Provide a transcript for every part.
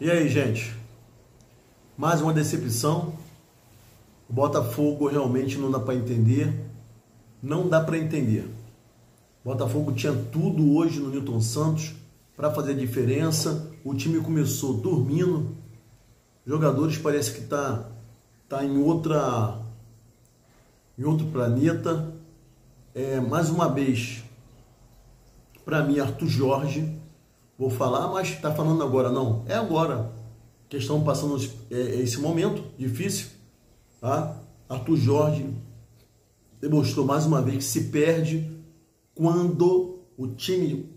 E aí, gente? Mais uma decepção. O Botafogo realmente não dá para entender. Não dá para entender. O Botafogo tinha tudo hoje no Nilton Santos para fazer a diferença. O time começou dormindo. Jogadores parece que tá em outro planeta. Mais uma vez, para mim, Arthur Jorge. Vou falar, mas tá falando agora, não. É agora que estão passando esse momento difícil, tá? Arthur Jorge demonstrou mais uma vez que se perde quando o time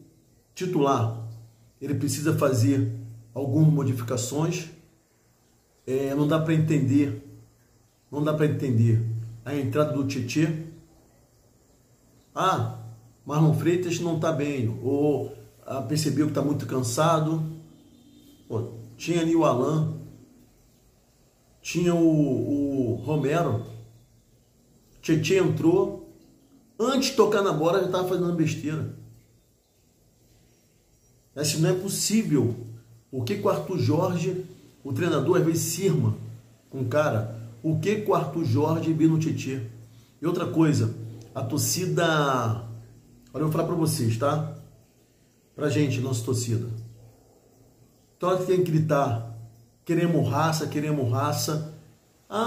titular ele precisa fazer algumas modificações. Não dá para entender a entrada do Tietê. Marlon Freitas não está bem, ou percebeu que está muito cansado. Tinha ali o Alan, tinha o Romero. Tietê entrou, antes de tocar na bola já estava fazendo besteira. Assim, não é possível. O que o Arthur Jorge, o treinador, às vezes cisma com o cara? O que o Arthur Jorge viu no Tietê? E outra coisa, a torcida... Olha, eu vou falar para vocês, tá? Pra gente, nossa torcida. Então ela tem que gritar, queremos raça, queremos raça.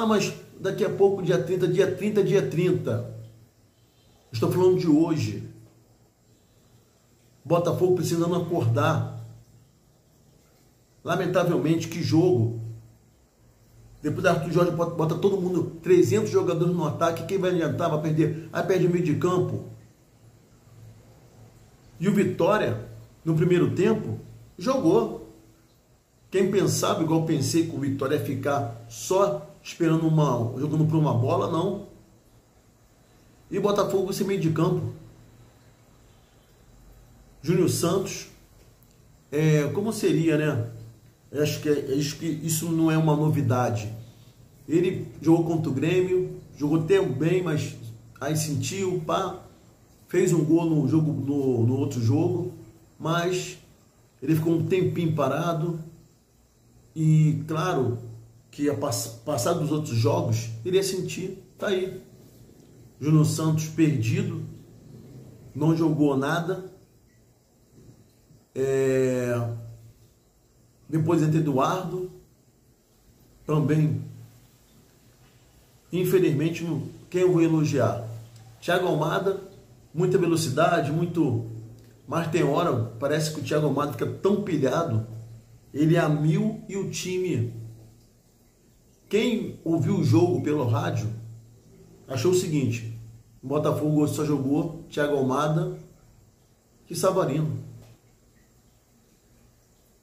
Mas daqui a pouco, dia 30. Estou falando de hoje. Botafogo precisando acordar. Lamentavelmente, que jogo. Depois da Arthur Jorge bota todo mundo, 300 jogadores no ataque, quem vai adiantar? Vai perder. Aí perde o meio de campo. E o Vitória, no primeiro tempo, jogou. Quem pensava, igual eu pensei, que o Vitória ia ficar só esperando jogando por uma bola, não. E o Botafogo sem meio de campo. Júnior Santos, como seria, né? Acho que isso não é uma novidade. Ele jogou contra o Grêmio, jogou até bem, mas aí sentiu, fez um gol no outro jogo, mas ele ficou um tempinho parado. E claro que passar dos outros jogos, ele ia sentir. Tá aí. Júnior Santos perdido, não jogou nada. Depois entra Eduardo, também, infelizmente, quem eu vou elogiar? Thiago Almada, muita velocidade, mas tem hora, parece que o Thiago Almada fica tão pilhado, ele é a mil e o time. Quem ouviu o jogo pelo rádio, achou o seguinte: o Botafogo só jogou Thiago Almada e Savarino.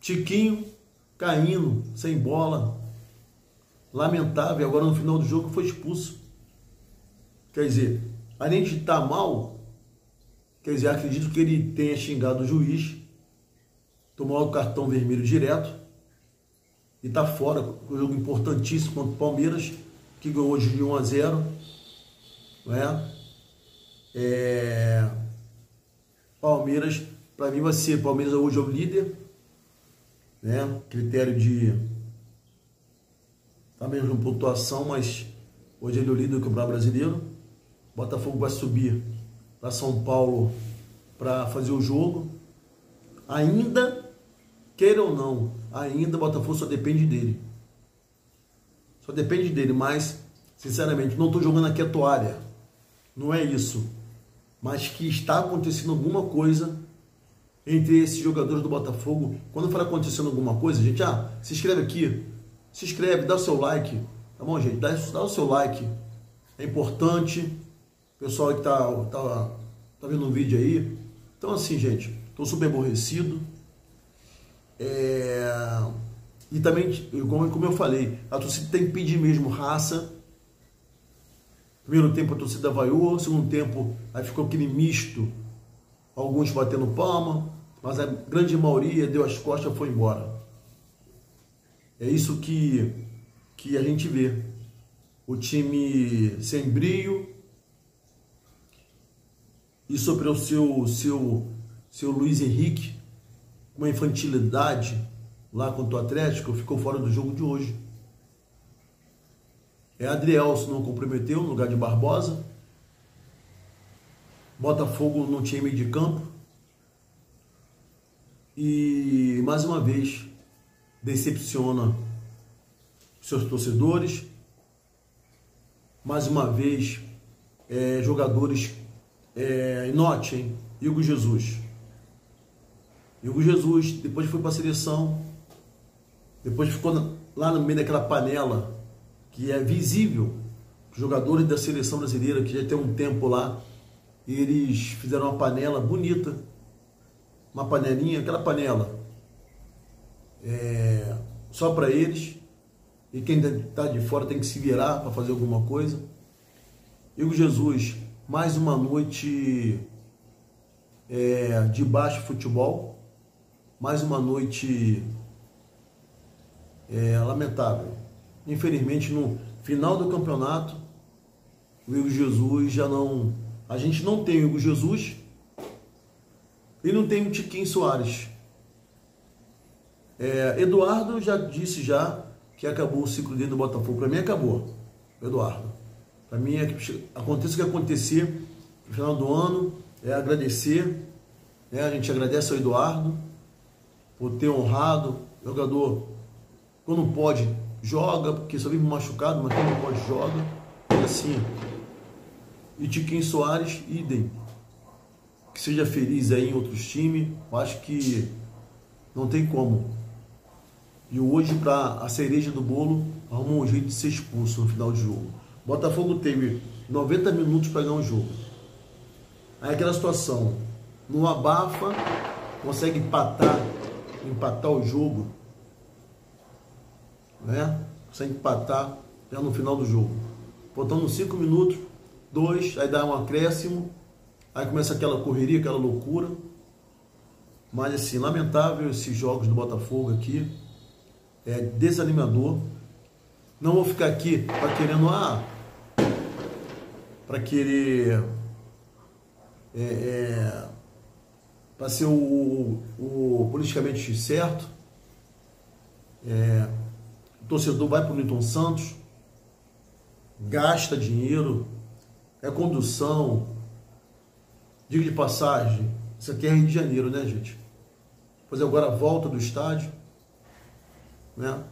Tiquinho caindo, sem bola, lamentável. Agora no final do jogo foi expulso. Quer dizer, além de estar mal, acredito que ele tenha xingado o juiz, tomou o cartão vermelho direto e está fora. Um jogo importantíssimo contra o Palmeiras, que ganhou hoje de 1-0. Palmeiras, para mim vai ser, Palmeiras hoje é o líder. Critério de também de pontuação, mas hoje ele é o líder do Campeonato Brasileiro. Botafogo vai subir para São Paulo para fazer o jogo. Ainda, queira ou não, ainda o Botafogo só depende dele. Só depende dele, mas, sinceramente, não estou jogando aqui a toalha. Não é isso. Mas que está acontecendo alguma coisa entre esses jogadores do Botafogo. Quando for acontecendo alguma coisa, gente, se inscreve aqui, se inscreve, dá o seu like, tá bom, gente? Dá o seu like, é importante. Pessoal que tá vendo o vídeo aí. Então, assim, gente, tô super aborrecido. E também, como eu falei, a torcida tem que pedir mesmo raça. Primeiro tempo a torcida vaiou, segundo tempo aí ficou aquele misto, alguns batendo palma, mas a grande maioria deu as costas e foi embora. É isso que a gente vê. O time sem brio. E sobre o seu Luiz Henrique, uma infantilidade, lá contra o Atlético, ficou fora do jogo de hoje. Adrielson não comprometeu no lugar de Barbosa. Botafogo não tinha meio de campo. E mais uma vez decepciona seus torcedores. Mais uma vez, jogadores note, hein? Hugo Jesus. Hugo Jesus depois foi para a seleção, depois ficou lá no meio daquela panela que é visível. Os jogadores da seleção brasileira que já tem um tempo lá, eles fizeram uma panela bonita, uma panelinha, aquela panela só para eles, e quem está de fora tem que se virar para fazer alguma coisa. Hugo Jesus, mais uma noite de baixo futebol, mais uma noite lamentável. Infelizmente, no final do campeonato, o Hugo Jesus já não... A gente não tem o Hugo Jesus e não tem o Tiquinho Soares. Eduardo já disse que acabou o ciclo dele do Botafogo. Para mim acabou, Eduardo. Para mim, aconteça o que acontecer no final do ano, agradecer. A gente agradece ao Eduardo por ter honrado. O jogador, quando pode, joga, porque só vive machucado, mas quando pode, joga. E assim. E Tiquinho Soares, idem. Que seja feliz aí em outros times. Eu acho que não tem como. E hoje, para a cereja do bolo, arrumou um jeito de ser expulso no final de jogo. Botafogo teve 90 minutos para ganhar um jogo. Aí aquela situação, não abafa, consegue empatar o jogo, né? Consegue empatar já no final do jogo. Faltando 5 minutos, 2, aí dá um acréscimo, aí começa aquela correria, aquela loucura. Mas assim, lamentável esses jogos do Botafogo aqui. É desanimador. Não vou ficar aqui para querer para ser o politicamente certo. O torcedor vai para o Newton Santos, gasta dinheiro, condução, diga de passagem, isso aqui é Rio de Janeiro, né, gente? Pois agora volta do estádio, né?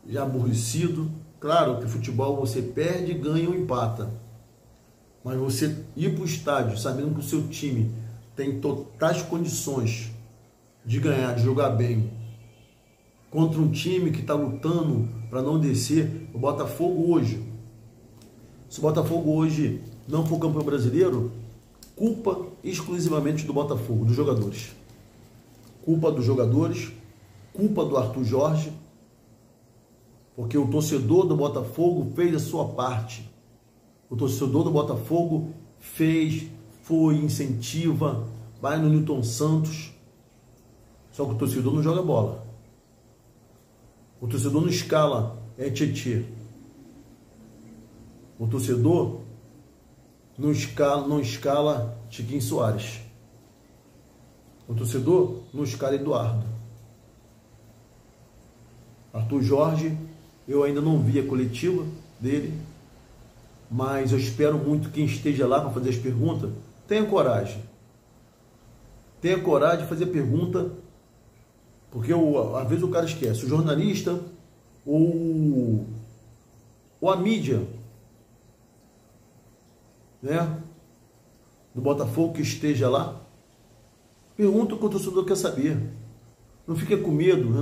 Já aborrecido. Claro que futebol você perde, ganha ou empata, mas você ir para o estádio sabendo que o seu time tem totais condições de ganhar, de jogar bem, contra um time que está lutando para não descer. O Botafogo hoje, se o Botafogo hoje não for campeão brasileiro, culpa exclusivamente do Botafogo, dos jogadores. Culpa dos jogadores, culpa do Arthur Jorge, porque o torcedor do Botafogo fez a sua parte. O torcedor do Botafogo foi, incentiva, vai no Newton Santos. Só que o torcedor não joga bola. O torcedor não escala Tietê. O torcedor não escala Tiquinho Soares. O torcedor não escala Eduardo. Arthur Jorge, eu ainda não vi a coletiva dele, mas eu espero muito quem esteja lá para fazer as perguntas, tenha coragem. Tenha coragem de fazer pergunta, porque às vezes o cara esquece. O jornalista ou a mídia, né, do Botafogo que esteja lá, pergunta o que o torcedor quer saber. Não fique com medo,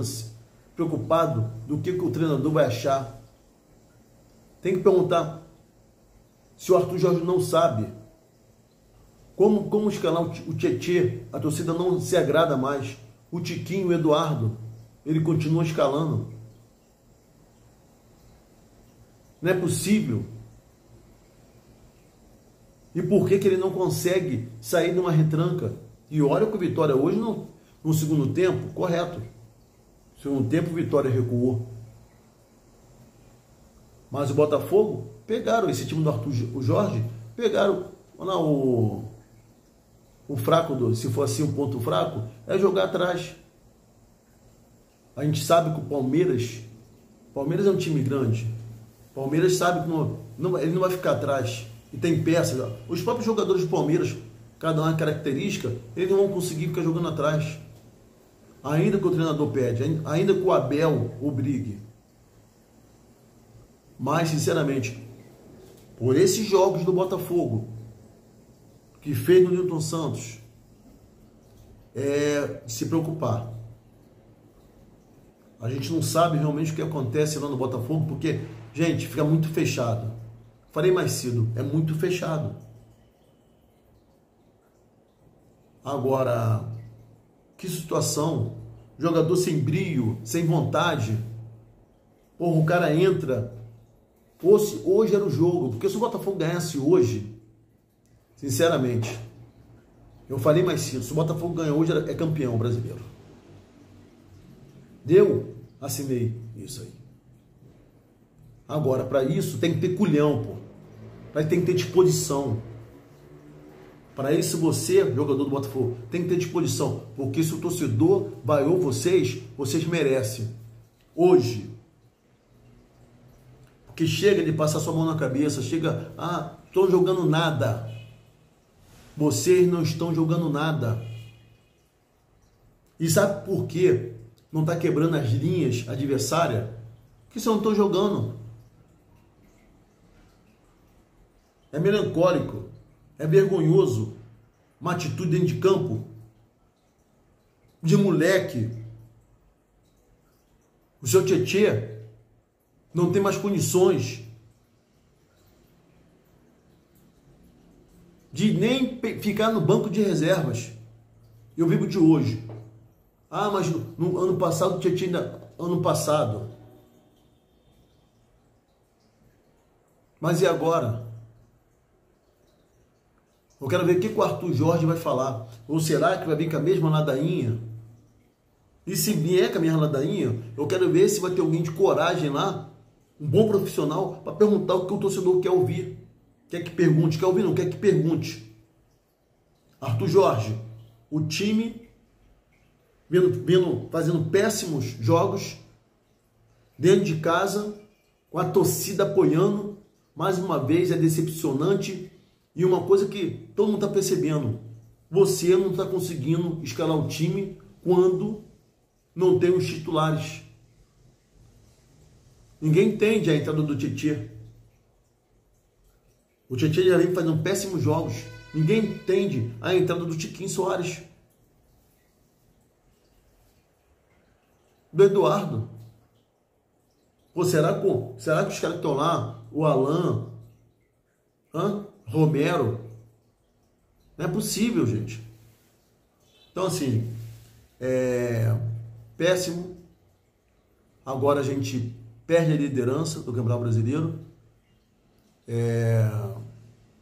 preocupado do que o treinador vai achar. Tem que perguntar. Se o Arthur Jorge não sabe como escalar o Tietê, a torcida não se agrada mais. O Tiquinho, o Eduardo, ele continua escalando. Não é possível. E por que ele não consegue sair de uma retranca? E olha que o Vitória hoje, no segundo tempo, correto. No segundo tempo, o Vitória recuou. Mas o Botafogo pegaram esse time do Arthur Jorge, pegaram lá o fraco, se for assim um ponto fraco, é jogar atrás. A gente sabe que o Palmeiras é um time grande. O Palmeiras sabe que ele não vai ficar atrás. E tem peças. Os próprios jogadores do Palmeiras, cada uma característica, eles não vão conseguir ficar jogando atrás. Ainda que o treinador pede, ainda que o Abel obrigue. Mas, sinceramente, por esses jogos do Botafogo, que fez no Nilton Santos, é de se preocupar. A gente não sabe realmente o que acontece lá no Botafogo, porque, gente, fica muito fechado. Falei mais cedo, é muito fechado. Agora, que situação. Jogador sem brio, sem vontade. Porra, o cara entra. Hoje era o jogo, porque se o Botafogo ganhasse hoje, sinceramente, eu falei mais cedo, se o Botafogo ganhar hoje é campeão brasileiro. Deu? Assinei isso aí. Agora, para isso tem que ter culhão, pô. Tem que ter disposição. Para isso você, jogador do Botafogo, tem que ter disposição. Porque se o torcedor vaiou vocês merecem. Hoje. Porque chega de passar sua mão na cabeça, chega, estão jogando nada. Vocês não estão jogando nada. E sabe por quê? Não está quebrando as linhas adversárias? Porque vocês não estão jogando. É melancólico, é vergonhoso, uma atitude dentro de campo, de moleque. O seu Tietê não tem mais condições de nem ficar no banco de reservas. Eu vivo de hoje. Mas no ano passado, o Tietê ano passado. Mas e agora? Eu quero ver o que o Arthur Jorge vai falar. Ou será que vai vir com a mesma ladainha? E se vier com a mesma ladainha, eu quero ver se vai ter alguém de coragem lá, um bom profissional, para perguntar o que o torcedor quer ouvir. Quer que pergunte? Quer ouvir? Não quer que pergunte. Arthur Jorge, o time fazendo péssimos jogos dentro de casa, com a torcida apoiando. Mais uma vez é decepcionante. E uma coisa que todo mundo está percebendo, você não está conseguindo escalar o time quando não tem os titulares. Ninguém entende a entrada do Tietê. O Tietê já vem fazendo péssimos jogos. Ninguém entende a entrada do Tiquinho Soares. Do Eduardo. Pô, será que os caras que estão lá, o Alan, Romero, não é possível, gente. Então, assim, péssimo. Agora a gente perde a liderança do Campeonato Brasileiro.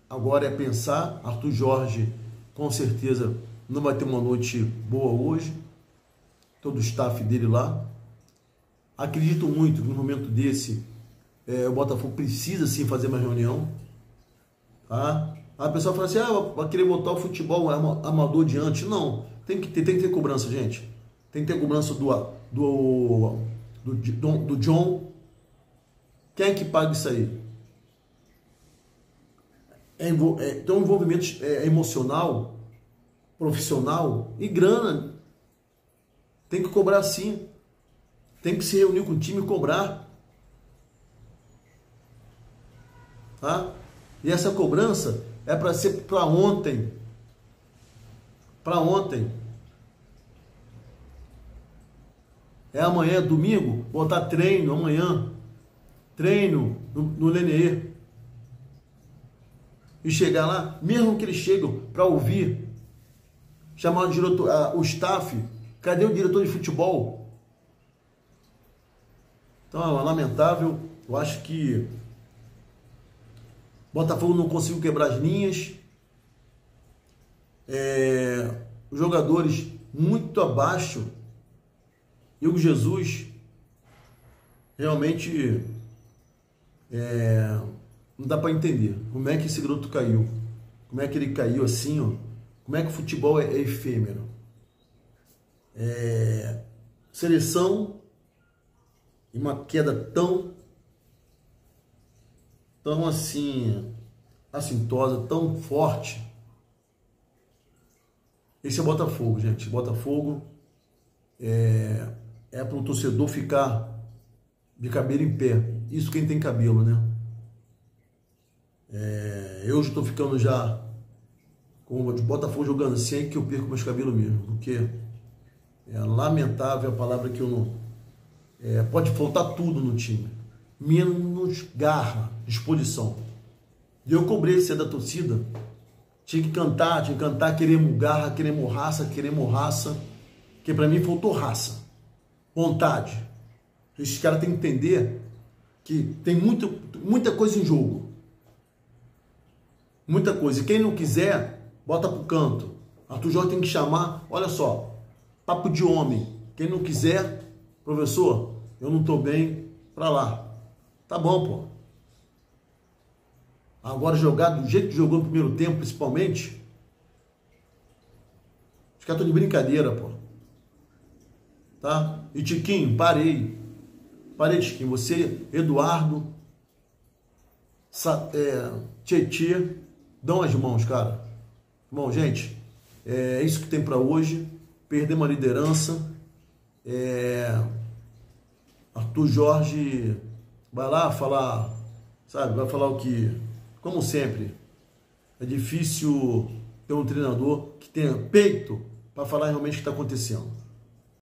Agora é pensar. Arthur Jorge, com certeza, não vai ter uma noite boa hoje. Todo o staff dele lá. Acredito muito que no momento desse, o Botafogo precisa sim fazer uma reunião. Tá? A pessoa fala assim, vai querer botar o futebol amador diante. Não, tem que ter cobrança, gente. Tem que ter cobrança do John. Quem é que paga isso aí? Então, envolvimento emocional, profissional e grana. Tem que cobrar sim. Tem que se reunir com o time e cobrar. Tá? E essa cobrança é para ser para ontem. Para ontem. É amanhã, domingo, botar treino amanhã. Treino no Lenier. E chegar lá, mesmo que eles chegam para ouvir, chamar o diretor, o staff, cadê o diretor de futebol? Então é lamentável. Eu acho que Botafogo não conseguiu quebrar as linhas. Os jogadores muito abaixo. E o Jesus realmente não dá para entender como é que esse garoto caiu. Como é que ele caiu assim, ó. Como é que o futebol é efêmero. Seleção e uma queda tão assim, assintosa, tão forte. Esse é o Botafogo, gente. Botafogo é para o torcedor ficar de cabelo em pé. Isso quem tem cabelo, né? Eu já estou ficando já com o Botafogo jogando assim, que eu perco meus cabelos mesmo, porque é lamentável a palavra que eu não... pode faltar tudo no time, menos garra, disposição. E eu cobrei ser da torcida, tinha que cantar, queremos garra, queremos raça, que para mim faltou raça, vontade. Esses caras têm que entender que tem muita coisa em jogo. Muita coisa. E quem não quiser, bota pro canto. Arthur Jorge tem que chamar, olha só, papo de homem. Quem não quiser, professor, eu não tô bem, pra lá. Tá bom, pô. Agora jogar do jeito que jogou no primeiro tempo, principalmente, os caras estão de brincadeira, pô. Tá? E Tiquinho, parei, Tiquinho. Você, Eduardo, Tietê, dão as mãos, cara. Bom, gente, é isso que tem para hoje. Perdemos a liderança. Arthur Jorge vai lá falar, sabe? Vai falar o que, como sempre, é difícil ter um treinador que tenha peito para falar realmente o que está acontecendo.